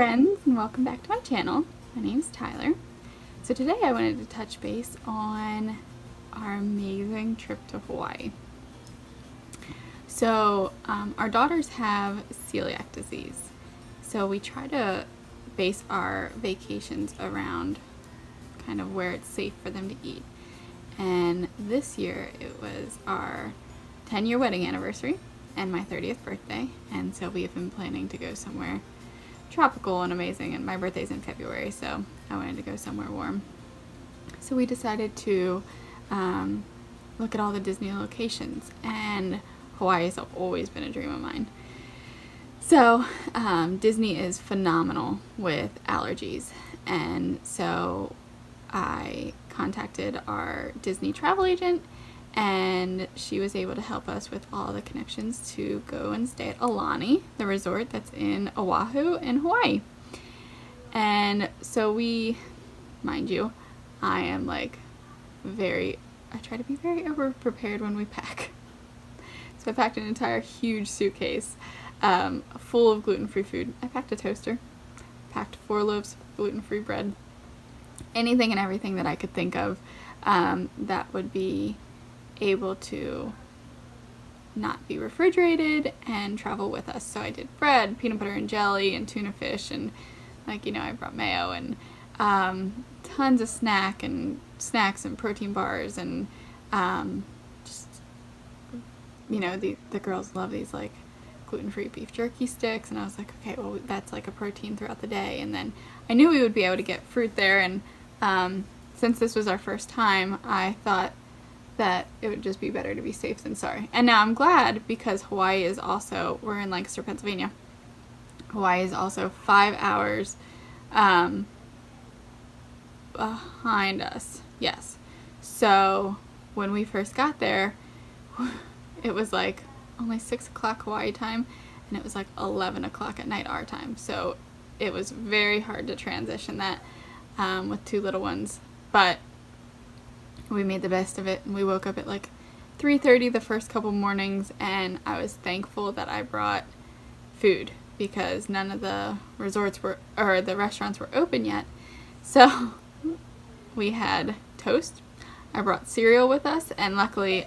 friends, and welcome back to my channel. My name's Tyler. So today I wanted to touch base on our amazing trip to Hawaii. So our daughters have celiac disease, so we try to base our vacations around kind of where it's safe for them to eat. And this year it was our 10-year wedding anniversary and my 30th birthday, and so we have been planning to go somewhere tropical and amazing, and my birthday's in February, so I wanted to go somewhere warm. So we decided to look at all the Disney locations, and Hawaii has always been a dream of mine. So Disney is phenomenal with allergies, and so I contacted our Disney travel agent, and she was able to help us with all the connections to go and stay at Aluani, the resort that's in Oahu in Hawaii. And so we, mind you, I am like I try to be very over prepared when we pack. So I packed an entire huge suitcase full of gluten-free food. I packed a toaster, packed 4 loaves of gluten-free bread, anything and everything that I could think of that would be able to not be refrigerated and travel with us. So I did bread, peanut butter and jelly, and tuna fish, and I brought mayo, and tons of snacks and protein bars, and the girls love these like gluten-free beef jerky sticks, and I was like, okay, well, that's like a protein throughout the day. And then I knew we would be able to get fruit there, and since this was our first time, I thought that it would just be better to be safe than sorry. And now I'm glad, because Hawaii is also, we're in Lancaster, Pennsylvania. Hawaii is also 5 hours behind us. Yes. So when we first got there, it was like only 6 o'clock Hawaii time, and it was like 11 o'clock at night our time. So it was very hard to transition that with 2 little ones. But we made the best of it, and we woke up at like 3:30 the first couple mornings, and I was thankful that I brought food, because none of the the restaurants were open yet. So we had toast. I brought cereal with us, and luckily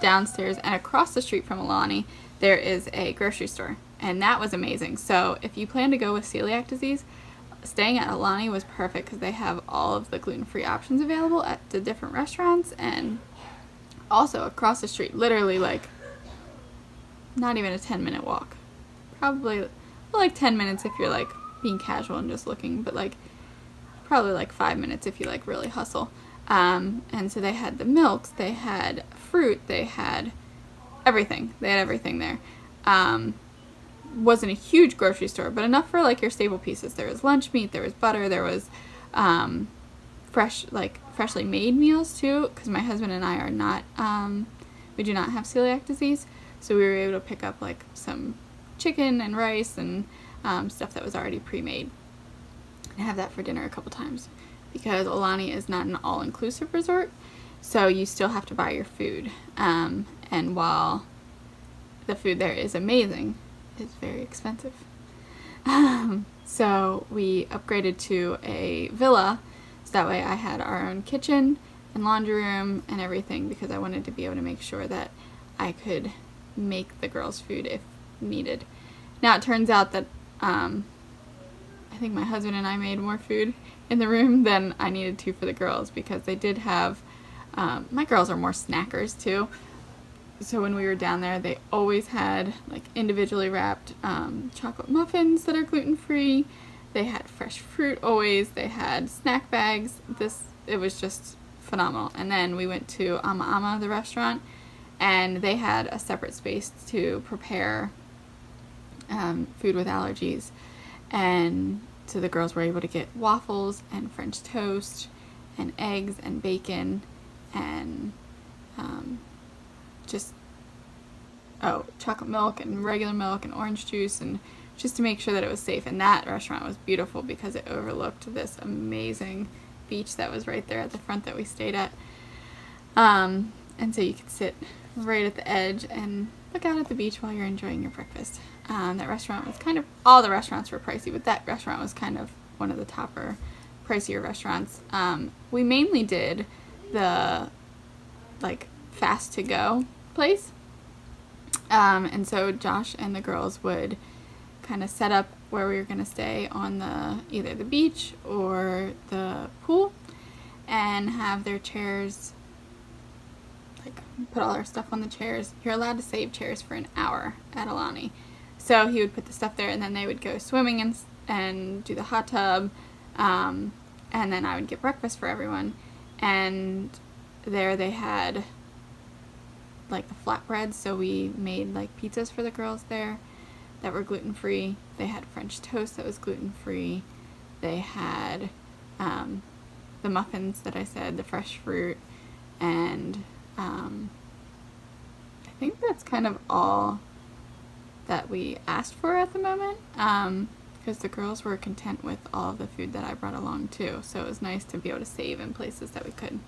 downstairs and across the street from Aluani there is a grocery store, and that was amazing. So if you plan to go with celiac disease, staying at Aluani was perfect, because they have all of the gluten-free options available at the different restaurants, and also across the street, literally like not even a 10-minute walk, probably like 10 minutes if you're like being casual and just looking, but like probably like 5 minutes if you like really hustle. And so they had the milks, they had fruit, they had everything. They had everything there. Wasn't a huge grocery store, but enough for like your staple pieces. There was lunch meat, there was butter, there was freshly made meals too, because my husband and I are not we do not have celiac disease, so we were able to pick up like some chicken and rice and stuff that was already pre-made, and have that for dinner a couple times, because Aluani is not an all-inclusive resort, so you still have to buy your food, and while the food there is amazing, it's very expensive. So we upgraded to a villa, so that way I had our own kitchen and laundry room and everything, because I wanted to be able to make sure that I could make the girls' food if needed. Now it turns out that I think my husband and I made more food in the room than I needed to for the girls, because they did have, my girls are more snackers too. So when we were down there, they always had like individually wrapped chocolate muffins that are gluten-free. They had fresh fruit always. They had snack bags. It was just phenomenal. And then we went to Ama Ama, the restaurant, and they had a separate space to prepare food with allergies. And so the girls were able to get waffles and French toast and eggs and bacon and chocolate milk and regular milk and orange juice, and just to make sure that it was safe. And that restaurant was beautiful because it overlooked this amazing beach that was right there at the front that we stayed at. And so you could sit right at the edge and look out at the beach while you're enjoying your breakfast. That restaurant was kind of, all the restaurants were pricey, but that restaurant was kind of one of the topper, pricier restaurants. We mainly did the like fast to go place. And so Josh and the girls would kind of set up where we were going to stay on either the beach or the pool, and have their chairs, like put all our stuff on the chairs. You're allowed to save chairs for an hour at Aluani. So he would put the stuff there, and then they would go swimming and do the hot tub, and then I would get breakfast for everyone. And there they had like the flatbreads, so we made like pizzas for the girls there that were gluten-free. They had French toast that was gluten-free. They had the muffins that I said, the fresh fruit, and I think that's kind of all that we asked for at the moment, because the girls were content with all of the food that I brought along too, so it was nice to be able to save in places that we could.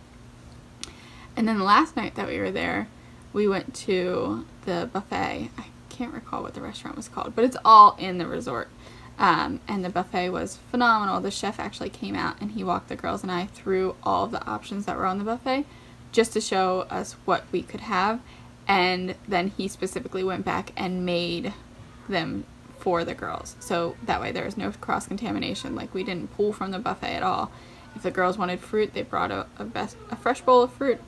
And then the last night that we were there, we went to the buffet. I can't recall what the restaurant was called, but it's all in the resort. And the buffet was phenomenal. The chef actually came out and he walked the girls and I through all of the options that were on the buffet just to show us what we could have. And then he specifically went back and made them for the girls. So that way there was no cross-contamination. Like, we didn't pull from the buffet at all. If the girls wanted fruit, they brought a fresh bowl of fruit.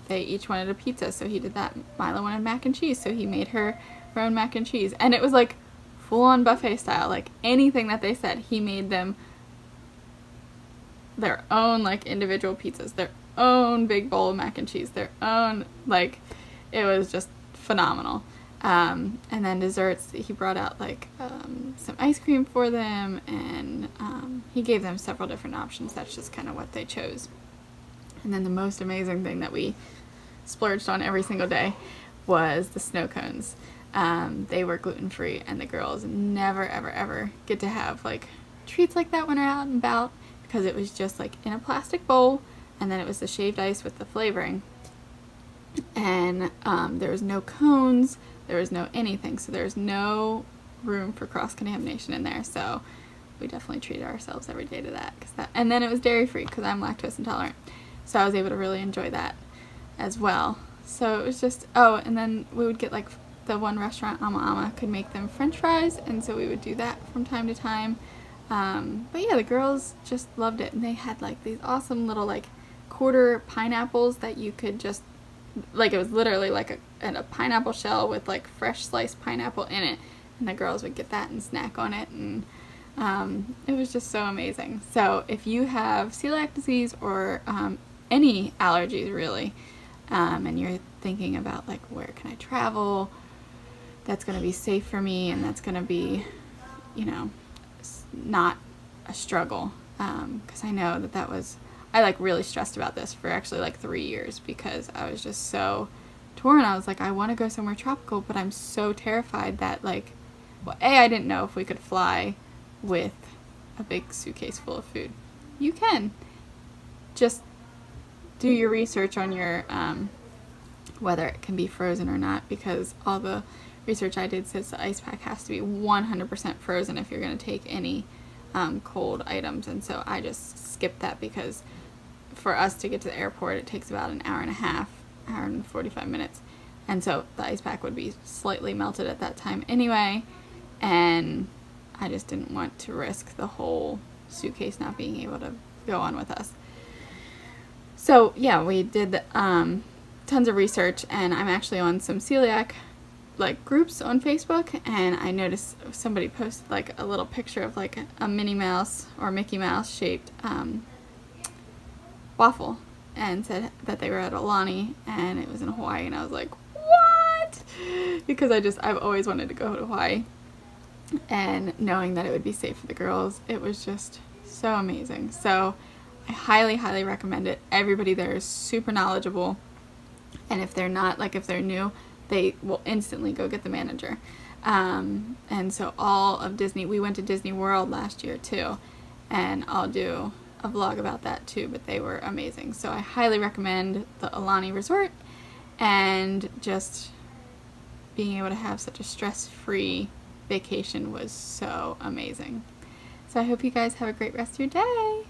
They each wanted a pizza, so he did that. Mila wanted mac and cheese, so he made her own mac and cheese. And it was like full-on buffet style. Like, anything that they said, he made them their own like individual pizzas, their own big bowl of mac and cheese, their own, like, it was just phenomenal. And then desserts, he brought out like some ice cream for them, and he gave them several different options. That's just kind of what they chose. And then the most amazing thing that we splurged on every single day was the snow cones. They were gluten-free, and the girls never, ever, ever get to have like treats like that when they're out and about, because it was just like in a plastic bowl, and then it was the shaved ice with the flavoring. And there was no cones, there was no anything, so there's no room for cross-contamination in there. So we definitely treated ourselves every day to that. And then it was dairy-free because I'm lactose intolerant. So I was able to really enjoy that as well. So it was just, oh, and then we would get like the one restaurant, Ama could make them French fries, and so we would do that from time to time. But yeah, the girls just loved it, and they had like these awesome little like quarter pineapples that you could just, like, it was literally like a pineapple shell with like fresh sliced pineapple in it, and the girls would get that and snack on it, and it was just so amazing. So if you have celiac disease or any allergies really, and you're thinking about like, where can I travel that's going to be safe for me and that's going to be, you know, not a struggle, because I know that was, I like really stressed about this for actually like 3 years, because I was just so torn. I was like, I want to go somewhere tropical, but I'm so terrified that, like, well, I didn't know if we could fly with a big suitcase full of food. You can. Just do your research on your whether it can be frozen or not, because all the research I did says the ice pack has to be 100% frozen if you're going to take any cold items. And so I just skipped that, because for us to get to the airport it takes about an hour and a half, hour and 45 minutes, and so the ice pack would be slightly melted at that time anyway, and I just didn't want to risk the whole suitcase not being able to go on with us. So yeah, we did tons of research, and I'm actually on some celiac like groups on Facebook, and I noticed somebody posted like a little picture of like a Minnie Mouse or Mickey Mouse shaped waffle, and said that they were at Aluani and it was in Hawaii, and I was like, what? Because I've always wanted to go to Hawaii, and knowing that it would be safe for the girls, it was just so amazing. So I highly, highly recommend it. Everybody there is super knowledgeable, and if they're not, like if they're new, they will instantly go get the manager. And so all of Disney, we went to Disney World last year too, and I'll do a vlog about that too, but they were amazing. So I highly recommend the Aluani Resort, and just being able to have such a stress-free vacation was so amazing. So I hope you guys have a great rest of your day.